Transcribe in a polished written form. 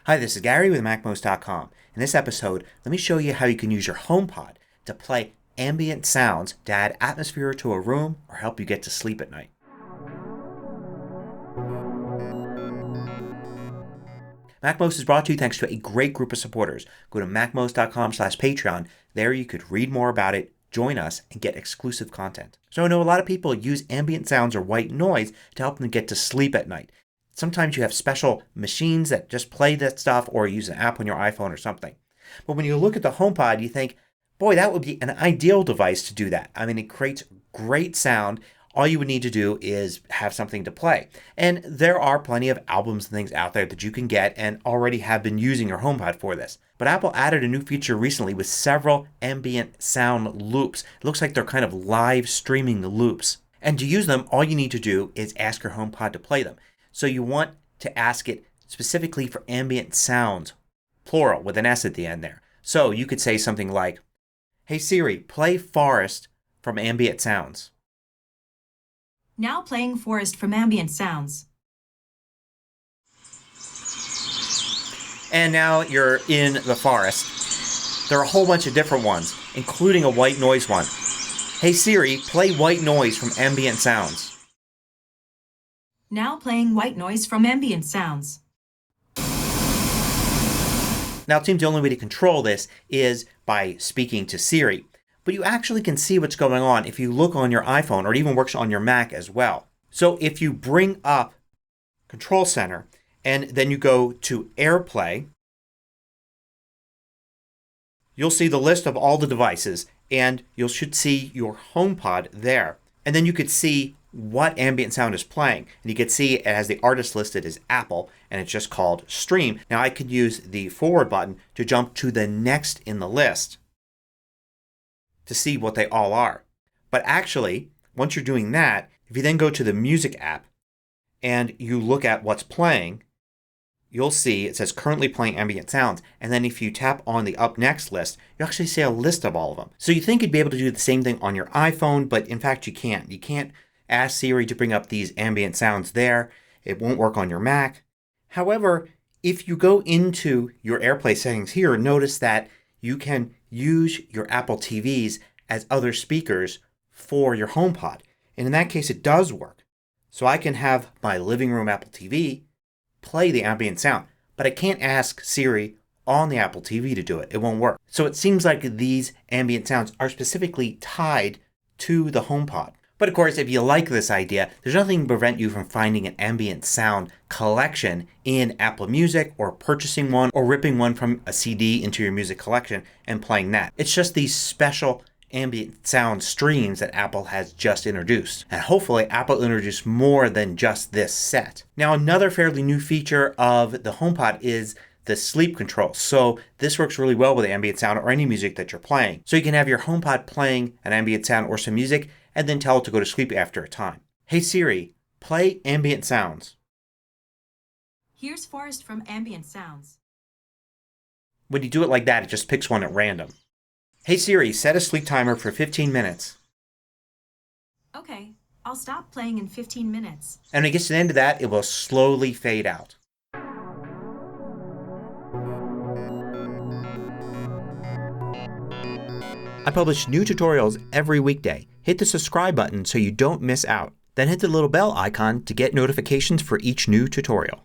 Hi, this is Gary with MacMost.com. In this episode, let me show you how you can use your HomePod to play ambient sounds to add atmosphere to a room or help you get to sleep at night. MacMost is brought to you thanks to a great group of supporters. Go to MacMost.com/Patreon. There you could read more about it, join us, and get exclusive content. So I know a lot of people use ambient sounds or white noise to help them get to sleep at night. Sometimes you have special machines that just play that stuff or use an app on your iPhone or something. But when you look at the HomePod you think, boy, that would be an ideal device to do that. I mean, it creates great sound. All you would need to do is have something to play. And there are plenty of albums and things out there that you can get and already have been using your HomePod for this. But Apple added a new feature recently with several ambient sound loops. It looks like they're kind of live streaming the loops. And to use them, all you need to do is ask your HomePod to play them. So you want to ask it specifically for ambient sounds, plural, with an S at the end there. So you could say something like, hey Siri, play Forest from Ambient Sounds. Now playing Forest from Ambient Sounds. And now you're in the forest. There are a whole bunch of different ones, including a white noise one. Hey Siri, play White Noise from Ambient Sounds. Now playing White Noise from Ambient Sounds. Now it seems the only way to control this is by speaking to Siri. But you actually can see what's going on if you look on your iPhone, or it even works on your Mac as well. So if you bring up Control Center and then you go to AirPlay, you'll see the list of all the devices and you should see your HomePod there. And then you could see what ambient sound is playing. And you can see it has the artist listed as Apple and it's just called Stream. Now I could use the forward button to jump to the next in the list to see what they all are. But actually, once you're doing that, if you then go to the Music app and you look at what's playing, you'll see it says currently playing ambient sounds. And then if you tap on the up next list, you actually see a list of all of them. So you think you'd be able to do the same thing on your iPhone, but in fact you can't. You can't ask Siri to bring up these ambient sounds there. It won't work on your Mac. However, if you go into your AirPlay settings here, notice that you can use your Apple TVs as other speakers for your HomePod. And in that case it does work. So I can have my living room Apple TV play the ambient sound. But I can't ask Siri on the Apple TV to do it. It won't work. So it seems like these ambient sounds are specifically tied to the HomePod. But of course, if you like this idea, there's nothing to prevent you from finding an ambient sound collection in Apple Music, or purchasing one, or ripping one from a CD into your music collection and playing that. It's just these special ambient sound streams that Apple has just introduced. And hopefully Apple will introduce more than just this set. Now another fairly new feature of the HomePod is the sleep control. So this works really well with ambient sound or any music that you're playing. So you can have your HomePod playing an ambient sound or some music and then tell it to go to sleep after a time. Hey Siri, play ambient sounds. Here's Forest from Ambient Sounds. When you do it like that, it just picks one at random. Hey Siri, set a sleep timer for 15 minutes. Okay, I'll stop playing in 15 minutes. And when it gets to the end of that, it will slowly fade out. I publish new tutorials every weekday. Hit the subscribe button so you don't miss out. Then hit the little bell icon to get notifications for each new tutorial.